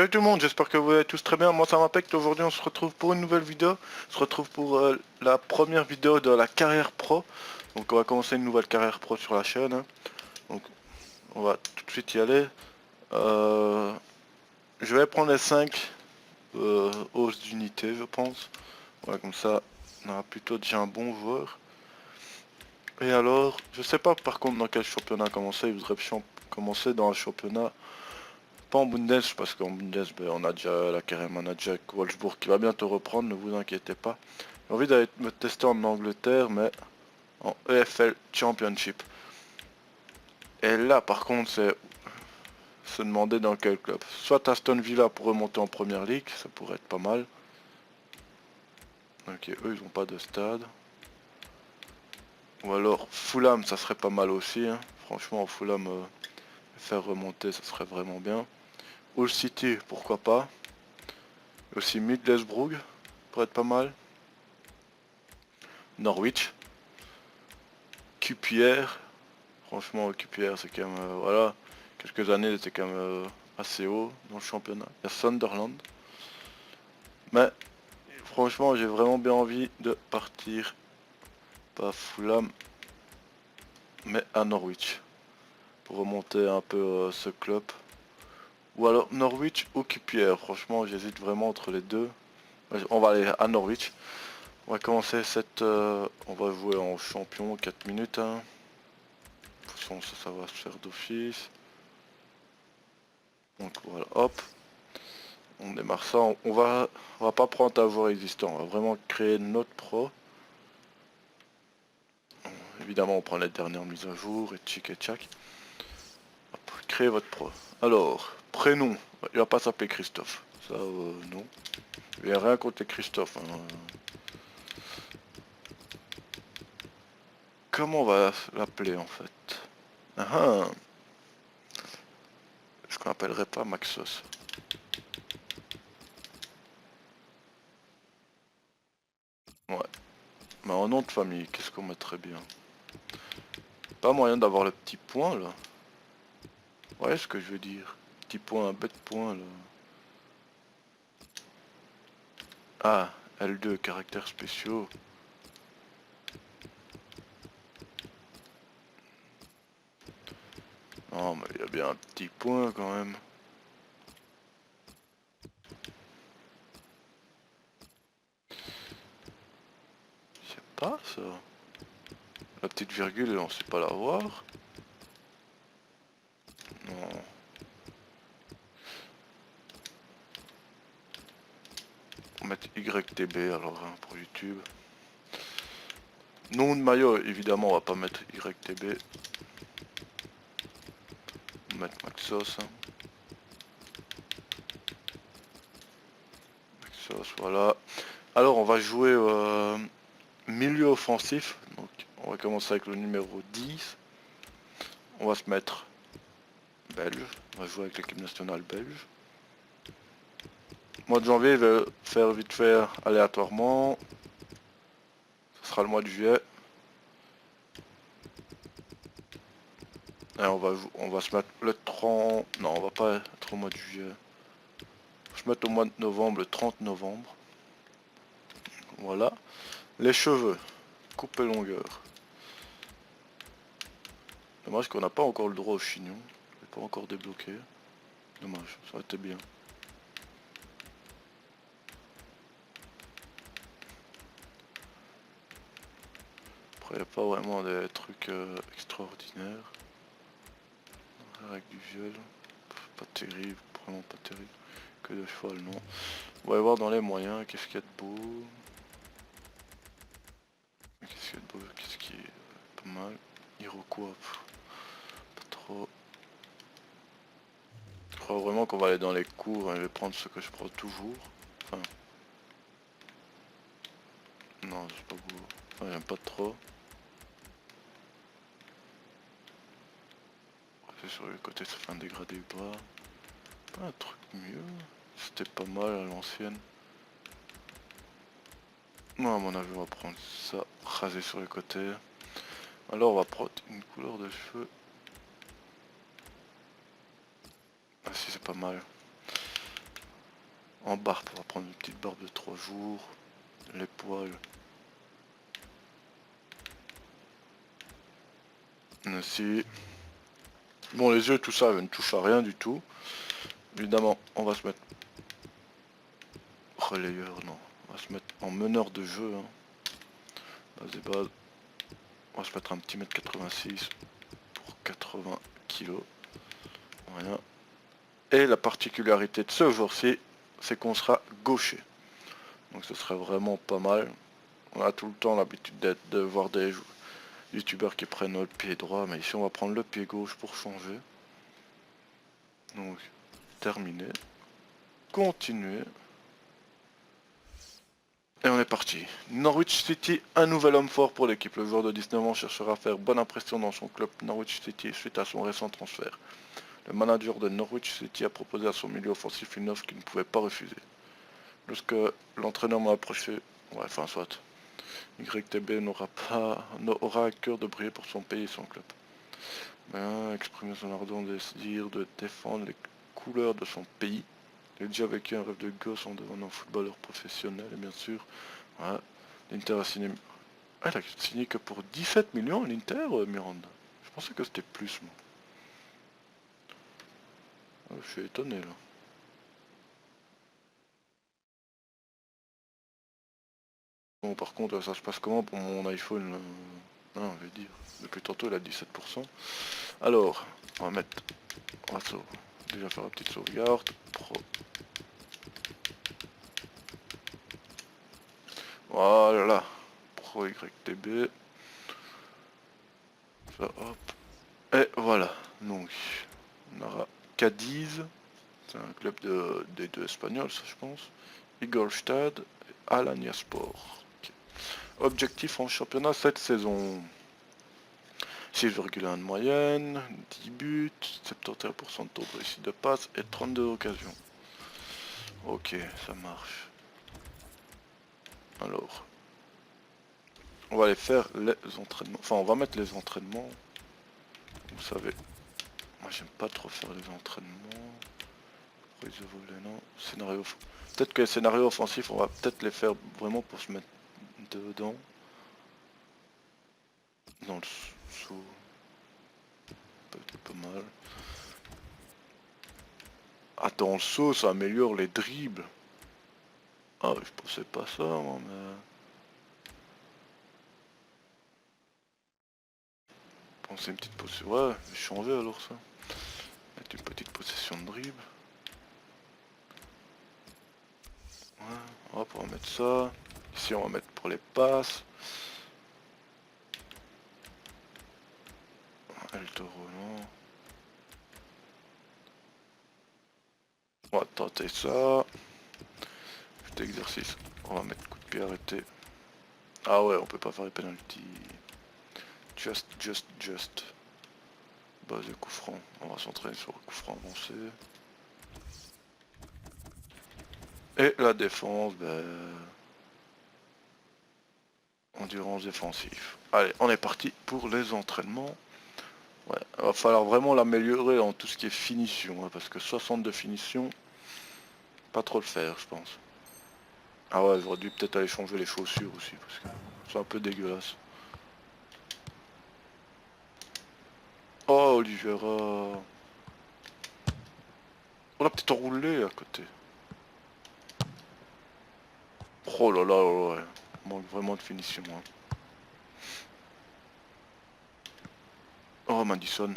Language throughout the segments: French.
Salut tout le monde, j'espère que vous allez tous très bien. Moi ça m'impacte. Aujourd'hui on se retrouve pour une nouvelle vidéo. On se retrouve pour la première vidéo de la carrière pro. Donc on va commencer une nouvelle carrière pro sur la chaîne, hein. Donc on va tout de suite y aller. Euh, je vais prendre les 5 hausses d'unité je pense. Voilà, comme ça on aura plutôt déjà un bon joueur. Et alors, je sais pas par contre dans quel championnat commencer. Il voudrait commencer dans un championnat. Pas en Bundes, parce qu'en Bundes, ben, on a déjà la carrière manager avec Wolfsburg qui va bientôt reprendre, ne vous inquiétez pas. J'ai envie d'aller me tester en Angleterre, mais en EFL Championship. Et là, par contre, c'est se demander dans quel club. Soit Aston Villa pour remonter en Première Ligue, ça pourrait être pas mal. Ok, eux, ils n'ont pas de stade. Ou alors Fulham, ça serait pas mal aussi, hein. Franchement, Fulham, faire remonter, ça serait vraiment bien. Hull City, pourquoi pas. Et aussi Middlesbrough, pourrait être pas mal. Norwich. QPR, franchement QPR c'est quand même, voilà, quelques années c'était quand même assez haut dans le championnat. Il y a Sunderland. Mais franchement j'ai vraiment bien envie de partir, pas à Fulham, mais à Norwich. Pour remonter un peu ce club. Ou alors Norwich ou QPR, franchement j'hésite vraiment entre les deux. On va aller à Norwich. On va commencer cette... on va jouer en champion 4 minutes, hein. De toute façon ça va se faire d'office. Donc voilà, hop. On démarre ça, on va pas prendre un joueur existant, on va vraiment créer notre pro. Évidemment on prend les dernières mises à jour et tchic et tchac. Créer votre pro. Alors, prénom, il va pas s'appeler Christophe. Ça non. Il n'y a rien contre les Christophe, hein. Comment on va l'appeler en fait? Ah, ah. Est-ce qu'on appellerait pas Maxos? Ouais. Mais en nom de famille, qu'est-ce qu'on mettrait bien? Pas moyen d'avoir le petit point là. Ouais, ce que je veux dire. Petit point, bête point là. Ah, L2, caractères spéciaux. Non, mais il y a bien un petit point quand même. Je sais pas ça. La petite virgule, on sait pas la voir. Non. On va mettre YTB alors hein, pour YouTube. Nom de maillot, évidemment, on va pas mettre YTB. On va mettre Maxos. Hein. Maxos, voilà. Alors, on va jouer milieu offensif. Donc, on va commencer avec le numéro 10. On va se mettre belge. On va jouer avec l'équipe nationale belge. Mois de janvier, je vais faire vite fait aléatoirement. Ce sera le mois de juillet. Et on va se mettre le 30... Non, on va pas être au mois de juillet. On va se mettre au mois de novembre, le 30 novembre. Voilà. Les cheveux. Coupe et longueur. Dommage qu'on n'a pas encore le droit au chignon. Je l'ai pas encore débloqué. Dommage, ça aurait été bien. Après, il n'y a pas vraiment des trucs extraordinaires. Avec du viol. Pas terrible, vraiment pas terrible. Que de cheval, non. On va aller voir dans les moyens, qu'est-ce qu'il y a de beau. Qu'est-ce qu'il y a de beau, qu'est-ce qui est pas mal. Iroquois, pas trop. Je crois vraiment qu'on va aller dans les cours, hein, je vais prendre ce que je prends toujours. Enfin. Non, c'est pas beau. Enfin, j'aime pas trop. C'est sur le côté, ça fait un dégradé bas. Pas un truc mieux. C'était pas mal à l'ancienne. Moi, à mon avis, on va prendre ça, raser sur les côtés. Alors, on va prendre une couleur de cheveux. Ah si, c'est pas mal. En barbe, on va prendre une petite barbe de 3 jours. Les poils. Ainsi. Bon, les yeux, tout ça, ne touche à rien du tout. Évidemment, on va se mettre... Relayeur, non. On va se mettre en meneur de jeu. Hein. Base et base. On va se mettre un petit mètre 86 pour 80 kilos. Rien. Et la particularité de ce jour-ci, c'est qu'on sera gaucher. Donc ce serait vraiment pas mal. On a tout le temps l'habitude de voir des youtubeurs qui prennent le pied droit, mais ici on va prendre le pied gauche pour changer. Donc, terminé. Continuer. Et on est parti. Norwich City, un nouvel homme fort pour l'équipe. Le joueur de 19 ans cherchera à faire bonne impression dans son club Norwich City suite à son récent transfert. Le manager de Norwich City a proposé à son milieu offensif une offre qu'il ne pouvait pas refuser. Lorsque l'entraîneur m'a approché, ouais, enfin soit, YTB aura à cœur de briller pour son pays et son club. Ben, exprimer son ardent désir de défendre les couleurs de son pays. Il a déjà vécu un rêve de gosse en devenant footballeur professionnel et bien sûr, ouais, l'Inter a signé... Ah, elle a signé que pour 17 millions l'Inter, Miranda. Je pensais que c'était plus, moi. Ah, je suis étonné là. Bon, par contre, ça se passe comment pour mon iPhone non, je vais dire. Depuis tantôt, il a 17%. Alors, on va mettre... On va déjà faire la petite sauvegarde. Pro. Voilà. Pro YTB. Ça, hop. Et voilà. Donc, on aura Cadiz. C'est un club des deux espagnols, ça je pense. Ingolstadt et Alanyaspor. Okay. Objectif en championnat cette saison. 6,1 de moyenne, 10 buts, 71% de taux de réussite de passe et 32 occasions. Ok, ça marche. Alors, on va aller faire les entraînements. Enfin, on va mettre les entraînements. Vous savez, moi j'aime pas trop faire les entraînements. Prise de volet, non. Scénario. Peut-être que les scénarios offensifs, on va peut-être les faire vraiment pour se mettre dedans. Dans le saut. Peut-être pas mal. Attends, le saut, ça améliore les dribbles. Ah, je pensais pas ça, moi, mais... Penser une petite possession. Ouais, je vais changer alors ça. Mettre une petite possession de dribble. Ouais, hop, on va mettre ça. Ici, on va mettre pour les passes. El Toro, non. On va tenter ça. Petit exercice. On va mettre coup de pied arrêté. Ah ouais, on peut pas faire les penalties. Just. Base de coup franc. On va s'entraîner sur le coup franc avancé. Et la défense, ben... endurance défensif. Allez, on est parti pour les entraînements. Ouais, il va falloir vraiment l'améliorer en tout ce qui est finition, hein, parce que 60 de finition, pas trop le faire, je pense. Ah ouais, j'aurais dû peut-être aller changer les chaussures aussi, parce que c'est un peu dégueulasse. Oh, Oliveira. On a peut-être enroulé à côté. Oh là là, ouais. Manque vraiment de finition. Hein. Oh, Madison.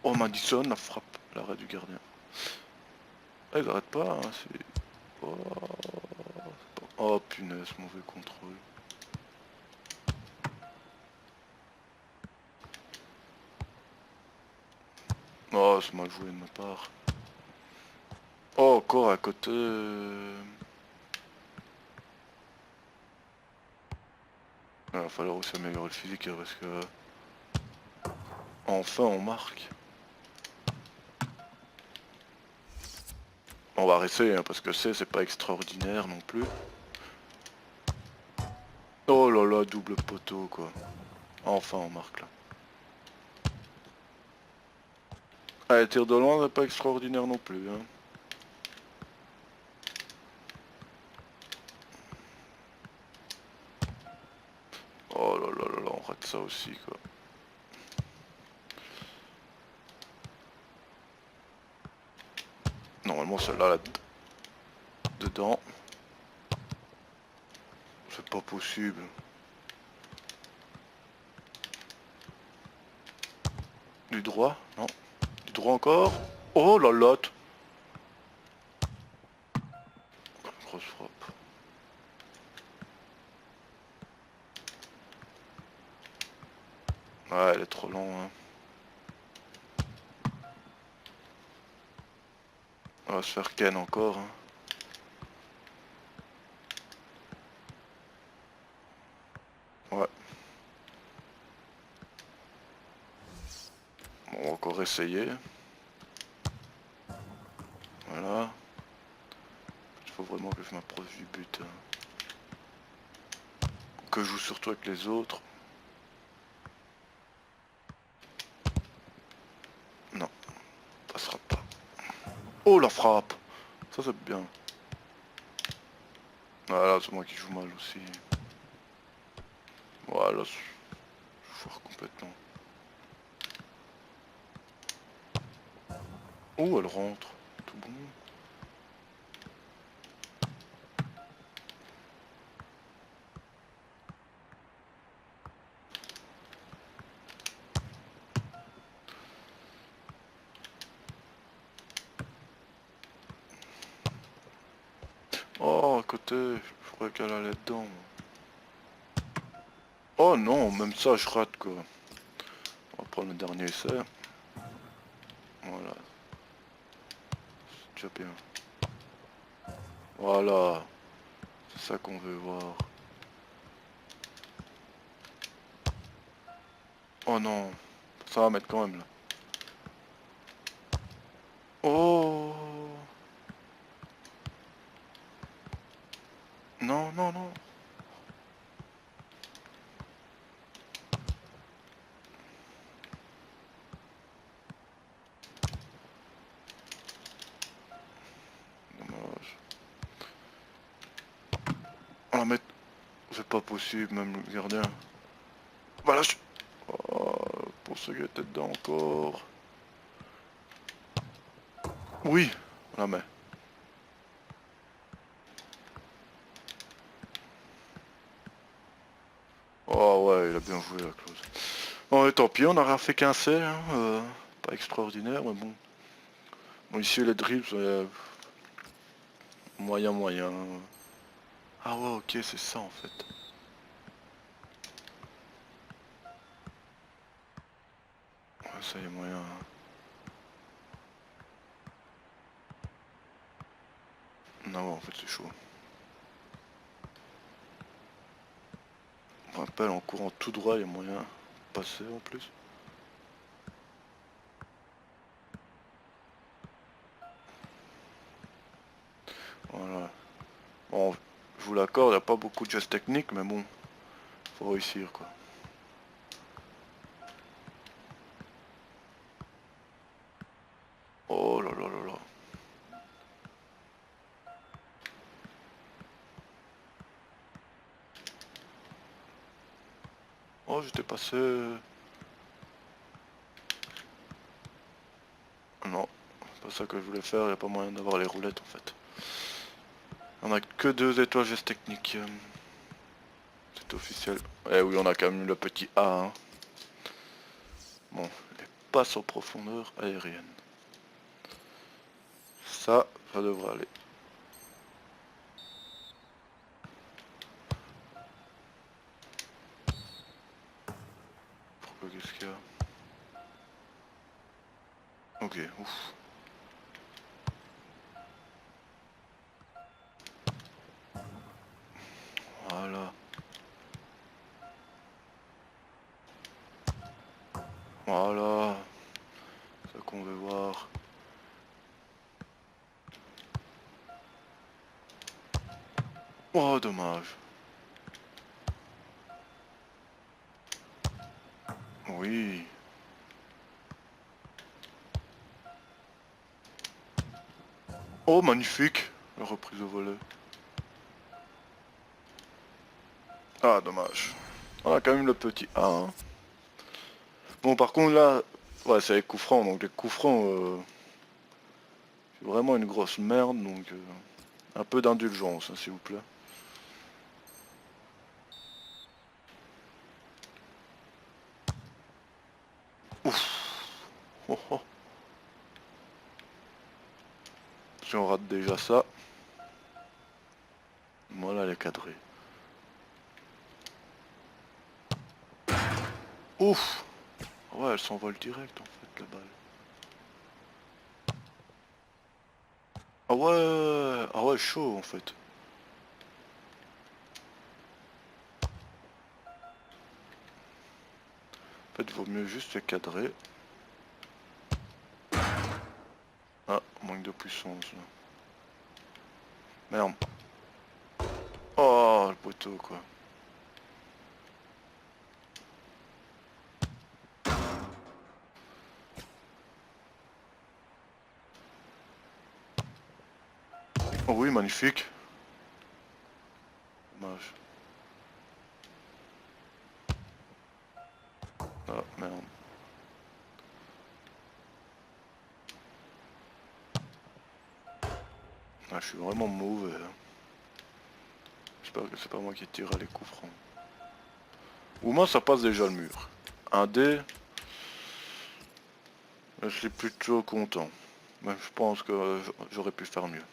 Oh, Madison, la frappe. L'arrêt du gardien. Ah, il arrête pas, hein, c'est... Oh, oh, punaise, mauvais contrôle. Oh, c'est mal joué de ma part. Oh, encore à côté. Il va falloir aussi améliorer le physique hein, parce que... Enfin, on marque. On va rester hein, parce que c'est pas extraordinaire non plus. Oh là là, double poteau quoi. Enfin, on marque là. Allez, tir de loin, c'est pas extraordinaire non plus. Hein. Oh là là là là, on rate ça aussi quoi. Normalement celle-là là dedans. C'est pas possible. Du droit? Non. Du droit encore? Oh la lotte. Grosse frappe. Ouais, elle est trop longue. Hein. On va se faire ken encore. Hein. Ouais. Bon, on va encore essayer. Voilà. Il faut vraiment que je m'approche du but. Hein. Que je joue surtout avec les autres. Non, ça passera pas. Oh la frappe! Ça c'est bien. Voilà, c'est moi qui joue mal aussi. Voilà, je foire complètement. Oh, elle rentre. Tout bon. Oh, à côté, je croyais qu'elle allait dedans. Oh non, même ça je rate quoi. On va prendre le dernier essai. Voilà, c'est déjà bien. Voilà, c'est ça qu'on veut voir. Oh non, ça va mettre quand même là. Oh non, non, non. Dommage. On va mettre... C'est pas possible, même le gardien. Voilà, je... Oh, pour ceux qui étaient dedans encore. Oui, on la met. Oh ouais, il a bien joué la Clause. Bon, et tant pis, on n'aura fait qu'un C, hein, pas extraordinaire, mais bon. Bon, ici les dribbles, moyen moyen. Ah ouais, ok, c'est ça en fait. Ouais, ça y est moyen. Hein. Non, en fait c'est chaud. On rappelle en courant tout droit, il y a moyen de passer en plus. Voilà. Bon, je vous l'accorde, il n'y a pas beaucoup de gestes techniques, mais bon, faut réussir quoi. Oh là là là là. Oh, j'étais passé... Non, c'est pas ça que je voulais faire, il n'y a pas moyen d'avoir les roulettes en fait. On a que 2 étoiles gestes techniques. C'est officiel. Eh oui, on a quand même eu le petit A. Hein. Bon, les passes en profondeur aérienne. Ça devrait aller. Pourquoi qu'est-ce qu'il y a? Ok, ouf. Voilà. Voilà. C'est ça qu'on veut voir. Oh, dommage. Oui. Oh, magnifique. La reprise au volet. Ah, dommage. On a quand même le petit A. Hein. Bon, par contre, là, ouais, c'est les coups francs. Donc, les coups francs, c'est vraiment une grosse merde. Donc, un peu d'indulgence, hein, s'il vous plaît. Ouf. Oh, oh. Si on rate déjà ça. Voilà, elle est cadrée. Ouf. Ouais, elle s'envole direct, en fait, la balle. Ah ouais, chaud, en fait. En fait, il vaut mieux juste les cadrer. Ah, manque de puissance, là. Merde. Oh, le poteau, quoi. Oh oui, magnifique. Dommage. Ah, merde. Ah, je suis vraiment mauvais. Hein. J'espère que c'est pas moi qui tire les coups francs. Au moins, ça passe déjà le mur. Un dé. Je suis plutôt content. Mais je pense que j'aurais pu faire mieux.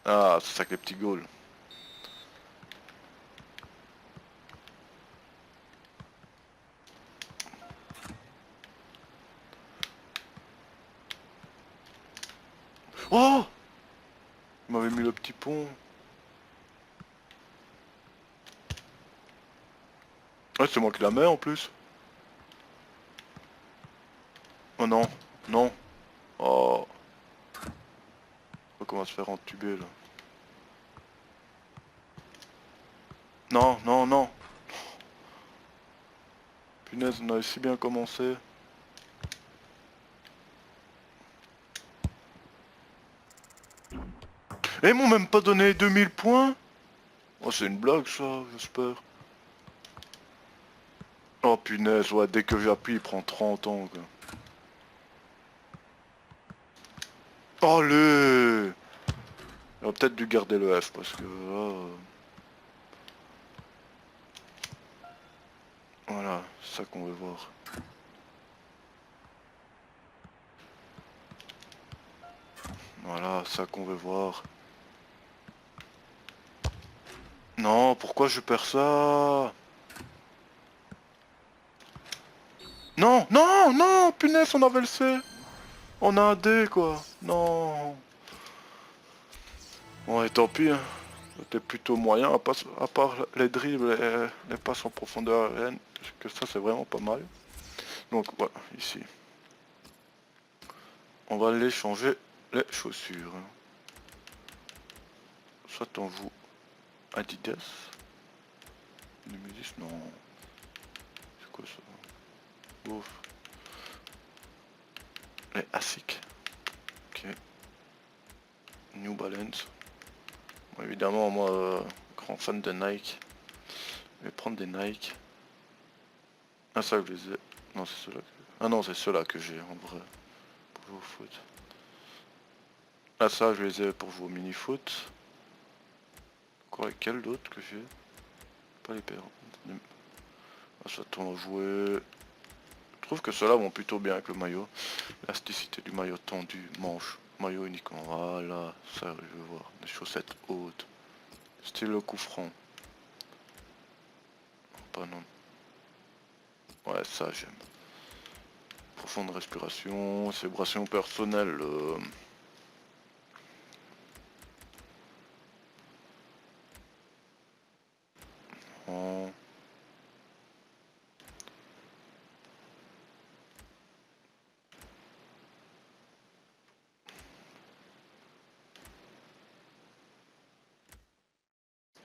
Ah, c'est ça que les petits goals. Oh! Il m'avait mis le petit pont. Ouais, c'est moi qui la mets en plus. Oh non, non. Oh, on va se faire entuber là. Non, non, non. Punaise, on avait si bien commencé. Et ils m'ont même pas donné 2000 points. Oh, c'est une blague ça, j'espère. Oh punaise, ouais, dès que j'appuie, il prend 30 ans quoi. Oh le. J'aurais peut-être dû garder le F parce que voilà, c'est ça qu'on veut voir. Voilà, c'est ça qu'on veut voir. Non, pourquoi je perds ça? Non, non, non, punaise, on avait le C. On a un D quoi. Non. Ouais, tant pis. Hein. C'était plutôt moyen, à part les dribbles et les passes en profondeur aérienne, que ça c'est vraiment pas mal. Donc voilà, ici. On va aller changer les chaussures. Soit on joue Adidas. Numisis, non. C'est quoi ça? Ouf. Les Asics. Ok. New Balance. Bon, évidemment, moi, grand fan de Nike. Je vais prendre des Nike. Ah ça je les ai. Non c'est ceux-là que... Ah non c'est ceux-là que j'ai en vrai. Pour jouer au foot. Ah ça je les ai pour jouer au mini-foot. Encore lesquels d'autres que j'ai? Pas les paires. Ah ça tourne à jouer. Je trouve que ceux-là vont plutôt bien avec le maillot. L'élasticité du maillot tendu, manche, maillot uniquement. Voilà, ça je veux voir. Des chaussettes hautes. Style le coup franc. Pas non. Ouais ça j'aime. Profonde respiration, célébration personnelle. En...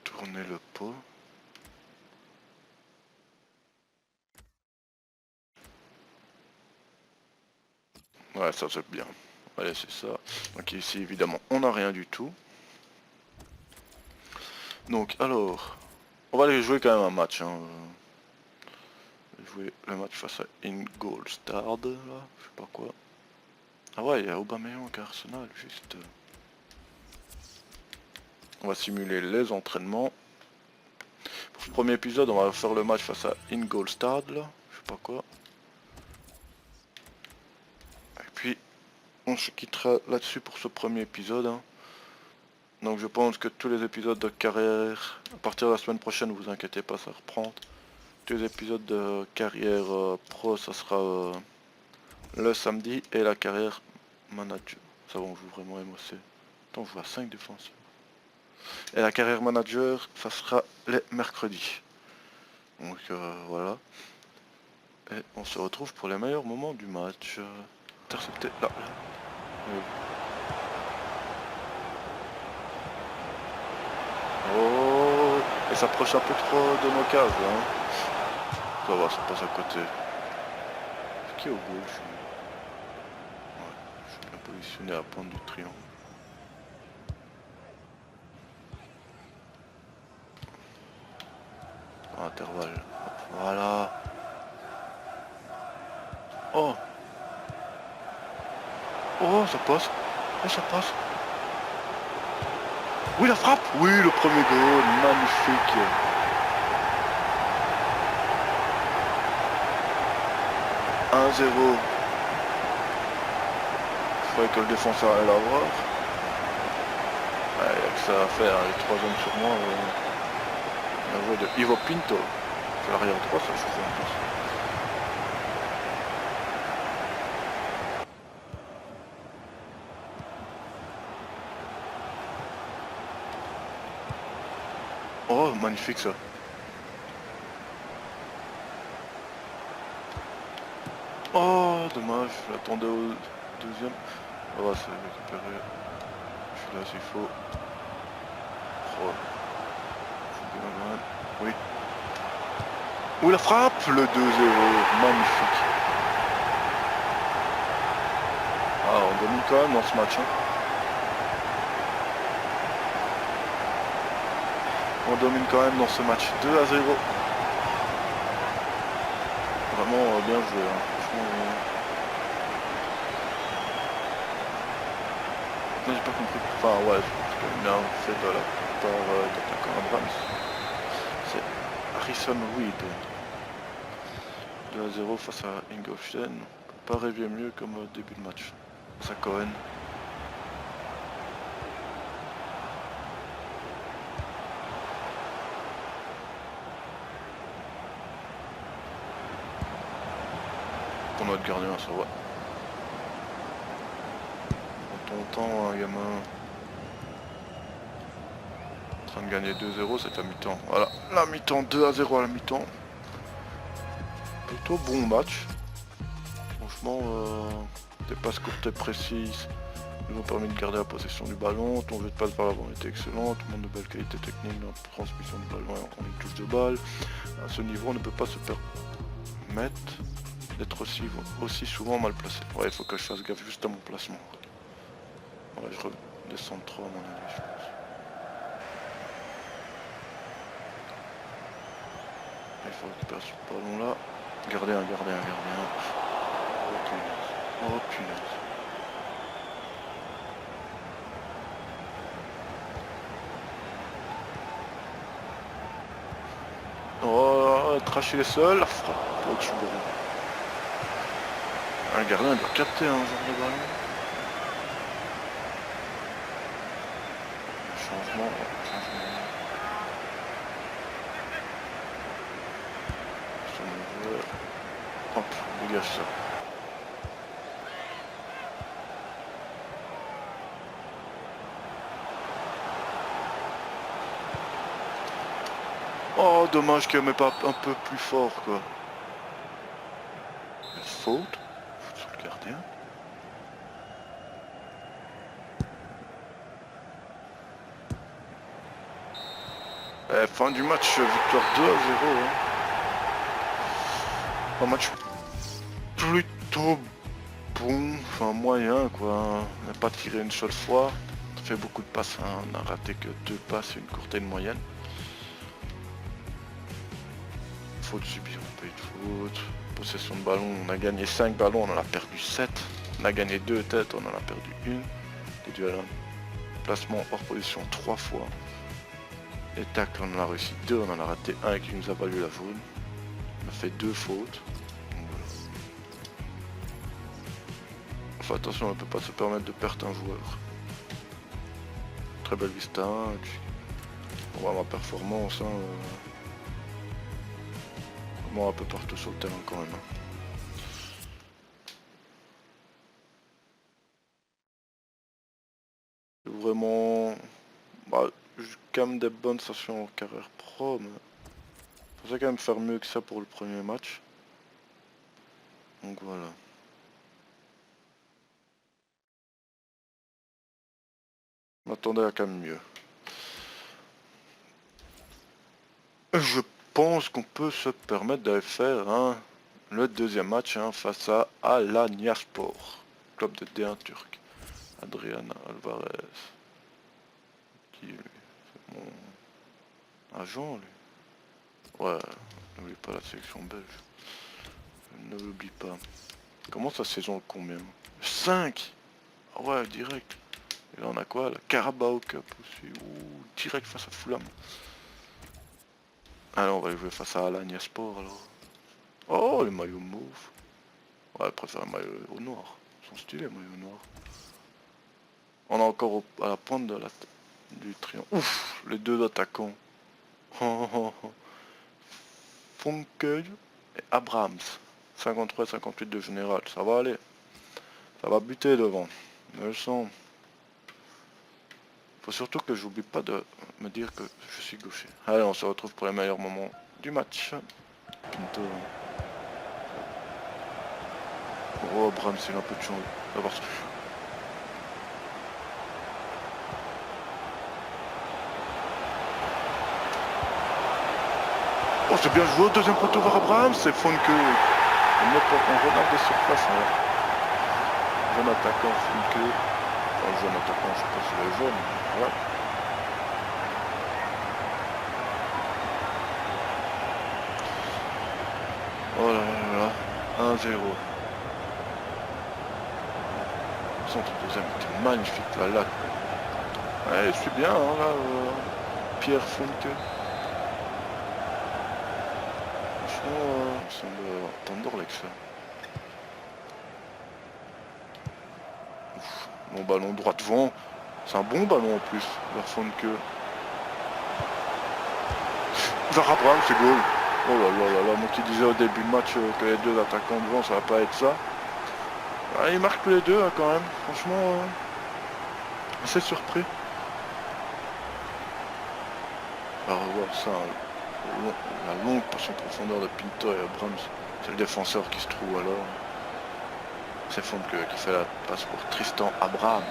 Tourner le pot. Ouais, ça c'est bien. Allez, c'est ça. Donc ici, évidemment, on n'a rien du tout. Donc alors, on va aller jouer quand même un match. Hein. Jouer le match face à Ingolstadt, là, je sais pas quoi. Ah ouais, il y a Aubameyang et Arsenal, juste. On va simuler les entraînements. Pour ce premier épisode, on va faire le match face à Ingolstadt, là, je sais pas quoi. Et puis, on se quittera là-dessus pour ce premier épisode. Hein. Donc je pense que tous les épisodes de carrière, à partir de la semaine prochaine, vous inquiétez pas, ça reprend. Tous les épisodes de carrière pro, ça sera le samedi, et la carrière manager. Ça va, on joue vraiment MOC. Attends, on joue à 5 défenseurs. Et la carrière manager, ça sera les mercredis. Donc voilà. Et on se retrouve pour les meilleurs moments du match. Intercepté là. Oui. Oh, et s'approche un peu trop de nos cases là. Hein. Ça va, ça passe à côté. C'est qui au gauche? Ouais, je suis bien positionné à la pointe du triangle. Intervalle. Voilà. Oh. Oh, ça passe. Oh, ça passe. Oui, la frappe. Oui, le premier goal. Magnifique. « 1-0. Il faudrait que le défenseur aille la voir. Il n'y a que ça à faire. Les 3 hommes sur moi. La voix de Ivo Pinto. C'est l'arrière droit, ça, je crois, en plus. Oh, magnifique ça. Oh, dommage, je l'attendais au deuxième. On va se récupérer. Je suis là s'il faut. Oh. Oui. Oui, la frappe, le 2-0. Magnifique. Ah, on domine quand même dans ce match. Hein. On domine quand même dans ce match 2-0. Vraiment bien joué. Hein. Franchement, j'ai pas compris. Enfin, ouais, je pense que bien fait de la part d'attaquant Abrams. C'est Harrison Reed. 2-0 face à Ingolstadt. On peut pas rêver mieux comme début de match. Ça Cohen. Pour notre gardien, ça va. En temps, un gamin en train de gagner 2-0, c'est à mi-temps. Voilà, la mi-temps, 2-0 à la mi-temps. Plutôt bon match. Franchement, des passes courtes et précises nous ont permis de garder la possession du ballon. Ton jeu de passe par l'avant était excellent. Tout le monde de belle qualité technique dans la transmission du ballon et en une touche de balle. À ce niveau, on ne peut pas se permettre d'être aussi souvent mal placé. Ouais, il faut que je fasse gaffe juste à mon placement. Ouais, je redescends trop à mon avis, je pense. Il faut récupérer ce ballon là. Gardien. Oh punaise. Oh punaise. Oh, Trash il est seul. La frappe. Oh, je suis bon. Un gardien doit capter un genre de ballon. Changement. Hop, dégage ça. Oh, dommage qu'elle met pas un peu plus fort, quoi. Faute sur le gardien. Fin du match, victoire 2-0. Hein. Un match plutôt bon, enfin moyen quoi. On n'a pas tiré une seule fois. On a fait beaucoup de passes, hein. On a raté que 2 passes, une courte et une moyenne. faute subie, on paye de faute. Possession de ballon, on a gagné 5 ballons, on en a perdu 7. On a gagné 2 têtes, on en a perdu 1. Des duels, placement hors position 3 fois. Les tacles, on en a réussi 2, on en a raté 1 qui nous a valu la jaune. On a fait 2 fautes. Donc, voilà. Enfin, attention, on ne peut pas se permettre de perdre un joueur. Très belle vista. Et puis, on voit ma performance. Moi, un peu partout sur le terrain quand même. Vraiment, bah, j'ai quand même des bonnes stations en carrière pro, mais je pensais quand même faire mieux que ça pour le premier match. Donc voilà. Je m'attendais à quand même mieux. Je pense qu'on peut se permettre d'aller faire le deuxième match face à Alanyaspor, club de D1 turc. Adriana Alvarez. Qui lui? C'est mon agent lui. Ouais, n'oublie pas la sélection belge. Ne l'oublie pas. Comment sa saison combien? 5. Ah ouais, direct. Et là on a quoi? La Carabao Cup aussi. Ouh, direct face à Fulham. Alors on va jouer face à Alanyaspor alors. Oh, les maillots mauves. Ouais, je préfère les maillots au noir. Ils sont stylés les maillots noirs. On est encore à la pointe de du triangle. Ouf, les deux attaquants. Fonkel et Abrahams. 53 et 58 de général. Ça va aller. Ça va buter devant. Je le sens. Faut surtout que j'oublie pas de me dire que je suis gaucher. Allez, on se retrouve pour les meilleurs moments du match. Pinto. Oh, Abrahams, il a un peu de chance d'avoir... Oh, c'est bien joué au deuxième poteau vers Abraham, c'est Fonke. On renard de surface. Jeune attaquant Fonke. Enfin, jeune attaquant, je sais pas s'il est jeune, mais voilà. Oh là là là, 1-0. Le centre deuxième était magnifique, la latte. Ouais, je suis bien, là, Pierre Fonke. Franchement, il semble attendre l'excellent. Bon ballon droit devant. C'est un bon ballon en plus, vers Fonke. Vers Abraham, c'est goal. Oh là là là là, moi qui disais au début de match que les deux attaquants devant, ça va pas être ça. Ah, ils marquent les deux quand même, franchement, assez surpris. Alors ouais, ça, la longue passion profondeur de Pinto et Abrams, c'est le défenseur qui se trouve alors. C'est Fonke qui fait la passe pour Tristan Abrams.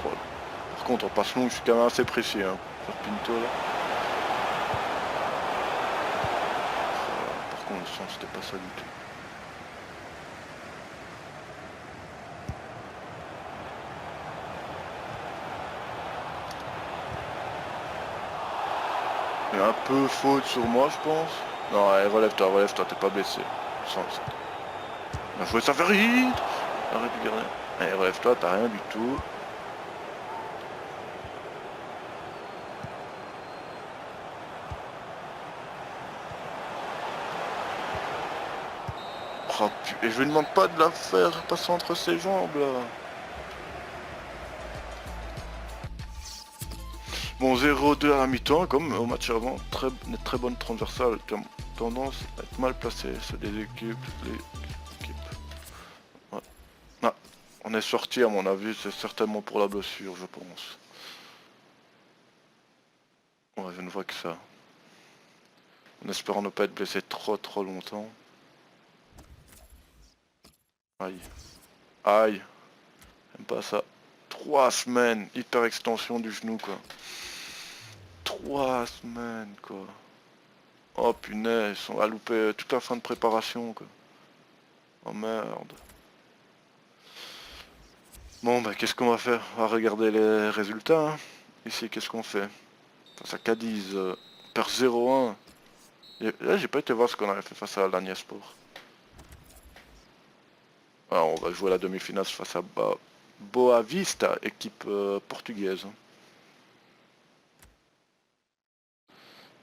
Oh, par contre, en passe longue, je suis quand même assez précis sur Pinto là. Par contre, le sens, c'était pas ça du tout. Il y a un peu faute sur moi, je pense. Non, allez, relève-toi, t'es pas blessé. Sens. On a joué ça faire vite. Arrête du gardien. Allez, relève-toi, t'as rien du tout. Oh, et je lui demande pas de la faire passer entre ses jambes là. Bon, 0-2 à la mi-temps, comme au match avant. Une très bonne transversale, tendance à être mal placée. C'est des équipes, Ouais. Ah, on est sorti à mon avis, c'est certainement pour la blessure, je pense. Ouais, je ne vois que ça. En espérant ne pas être blessé trop longtemps. Aïe. Aïe. J'aime pas ça. 3 semaines. Hyper extension du genou quoi. 3 semaines quoi. Oh punaise, on a loupé toute la fin de préparation quoi. Oh merde. Bon, bah qu'est-ce qu'on va faire? On va regarder les résultats, hein. Ici, qu'est-ce qu'on fait? Face à Cadiz, on perd 0-1. Là, j'ai pas été voir ce qu'on avait fait face à l'Agnesport. Ah, on va jouer la demi-finale face à Boa Vista, équipe portugaise, hein.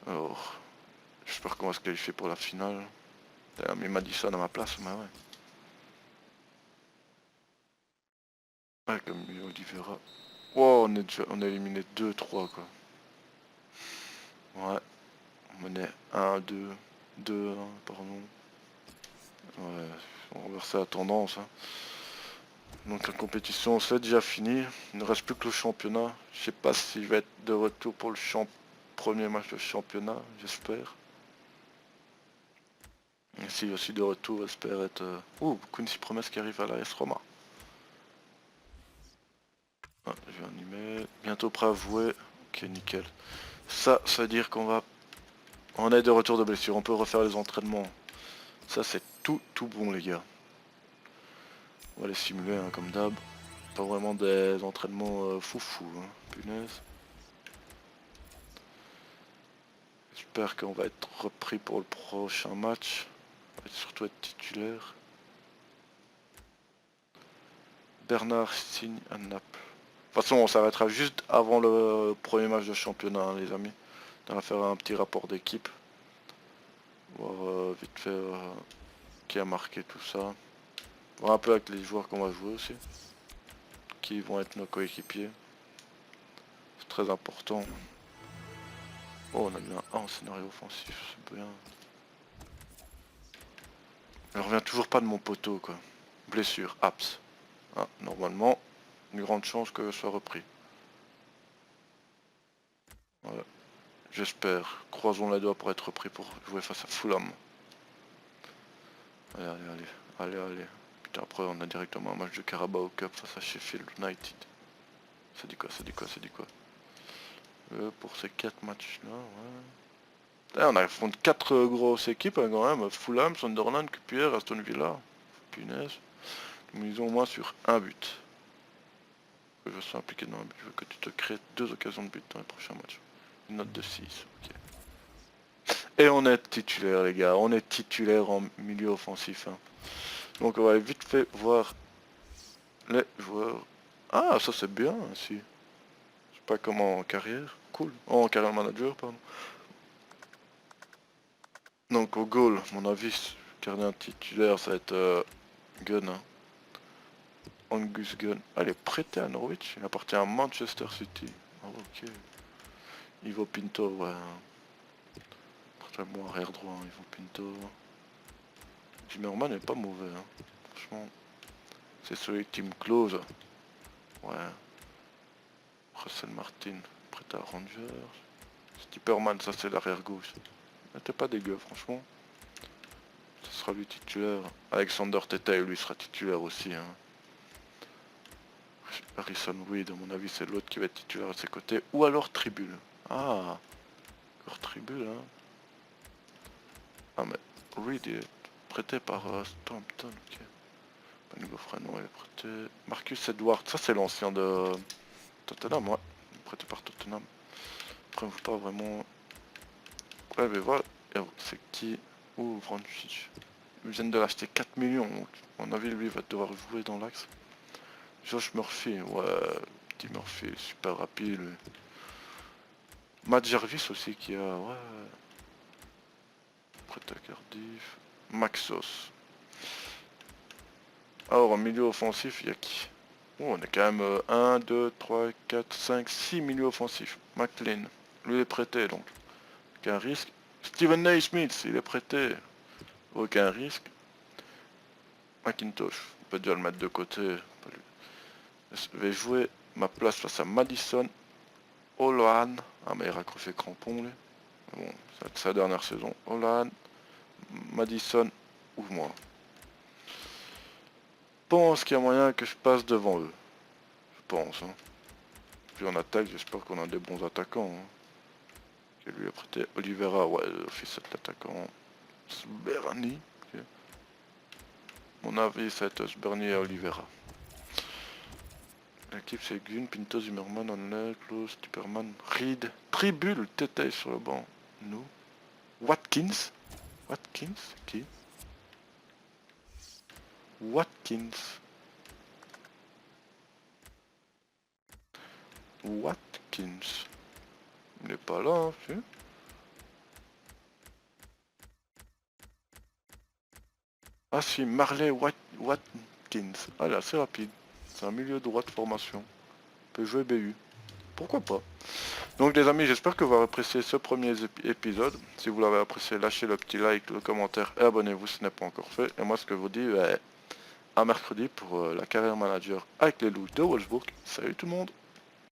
Alors, j'espère qu'on va se qualifier pour la finale. T'as mis Madison à ma place, mais ouais. Ouais, comme Oliveira. Wow, on est éliminé 2-3 quoi. Ouais, on menait 1-2, 2-1, pardon. Ouais, on renverse la tendance, hein. Donc la compétition c'est déjà fini. Il ne reste plus que le championnat. Je sais pas s'il va être de retour pour le premier match de championnat, j'espère. Et s'il est aussi de retour, j'espère être... Ouh, Quincy Promes qui arrive à la S Roma. Ah, je vais animer. Bientôt prêt à jouer. Ok, nickel. Ça veut dire qu'on va... On est de retour de blessure, on peut refaire les entraînements. Ça c'est tout bon les gars. On va les simuler hein, comme d'hab. Pas vraiment des entraînements foufou, hein. Punaise. J'espère qu'on va être repris pour le prochain match. On va surtout être titulaire. Bernard signe à Naples. De toute façon on s'arrêtera juste avant le premier match de championnat hein, les amis. On va faire un petit rapport d'équipe. Voir vite fait qui a marqué tout ça. Voir un peu avec les joueurs qu'on va jouer aussi. Qui vont être nos coéquipiers. C'est très important. Oh, on a mis un A en scénario offensif, c'est bien. Je reviens toujours pas de mon poteau, quoi. Blessure, abs. Ah, normalement, une grande chance que je sois repris. Voilà. J'espère. Croisons les doigts pour être repris pour jouer face à Fulham. Allez, allez, allez. Allez, allez. Putain, après, on a directement un match de Carabao Cup face à Sheffield United. Ça dit quoi, ça dit quoi, ça dit quoi pour ces 4 matchs-là, ouais. Là, on affronte 4 grosses équipes hein, quand même. Fulham, Sunderland, QPR, Aston Villa. Punaise. Nous misons au moins sur un but. Que je sois impliqué dans un but. Je veux que tu te crées 2 occasions de but dans les prochains matchs. Une note de 6. Ok. Et on est titulaire les gars. On est titulaire en milieu offensif. Hein. Donc on va vite fait voir les joueurs. Ah ça c'est bien si. Je sais pas comment en carrière. Cool. Oh, en carrière manager pardon. Donc au goal, mon avis, gardien titulaire ça va être Gunn. Hein. Angus Gunn. Ah, il est prêté à Norwich. Il appartient à Manchester City. Oh, ok. Ivo Pinto, ouais. Très bon arrière droit, hein, Ivo Pinto. Zimmerman n'est pas mauvais, hein. Franchement. C'est celui Team Close. Ouais. Russell Martin, prêté à Rangers. Stipperman, ça c'est l'arrière gauche. Il n'était pas dégueu, franchement. Ce sera lui titulaire. Alexander Teta, lui sera titulaire aussi. Hein. Harrison Weed, à mon avis, c'est l'autre qui va être titulaire à ses côtés. Ou alors Tribule. Ah, encore Tribule, hein. Ah, mais Reed est prêté par Stompton, ok. Panigo Frano, il est prêté. Marcus Edwards, ça c'est l'ancien de Tottenham, ouais. Il est prêté par Tottenham. Après, on ne veut pas vraiment. Ouais, mais voilà. C'est qui? Ouh, Vrancic. Ils viennent de l'acheter 4 millions. Donc, à mon avis, lui va devoir jouer dans l'axe. Josh Murphy, ouais. Petit Murphy, super rapide. Lui. Matt Jarvis aussi qui a. Ouais. Prêté à Cardiff. Maxos. Alors, en milieu offensif, il y a qui? Oh, on est quand même 1, 2, 3, 4, 5, 6 milieux offensifs. McLean, lui est prêté donc. Aucun risque. Steven Naismith, il est prêté. Aucun risque. McIntosh, on peut déjà le mettre de côté. Je vais jouer ma place face à Madison. Holohan. Ah mais il a raccroché crampon lui. Bon, c'est sa dernière saison. Holohan. Madison. Ouvre-moi. Je pense qu'il y a moyen que je passe devant eux. Je pense. Hein. Puis en attaque, j'espère qu'on a des bons attaquants. Hein. Qui lui a prêté Oliveira. Ouais, l'office de l'attaquant. Sberni. Okay. Mon avis, c'est Sberni et Oliveira. L'équipe c'est Gun, Pinto, Zimmerman, Hanley, Klaus, Tipperman, Reed, Tribule, Tétail sur le banc. Nous. Watkins. Watkins, qui? Watkins. Watkins. Il n'est pas là, hein, si. Ah si, Marley Watkins. Ah, il est assez rapide. C'est un milieu droit de formation. Peut jouer BU. Pourquoi pas? Donc les amis, j'espère que vous avez apprécié ce premier épisode. Si vous l'avez apprécié, lâchez le petit like, le commentaire et abonnez-vous si ce n'est pas encore fait. Et moi ce que je vous dis, à mercredi pour la carrière manager avec les Loups de Wolfsburg. Salut tout le monde!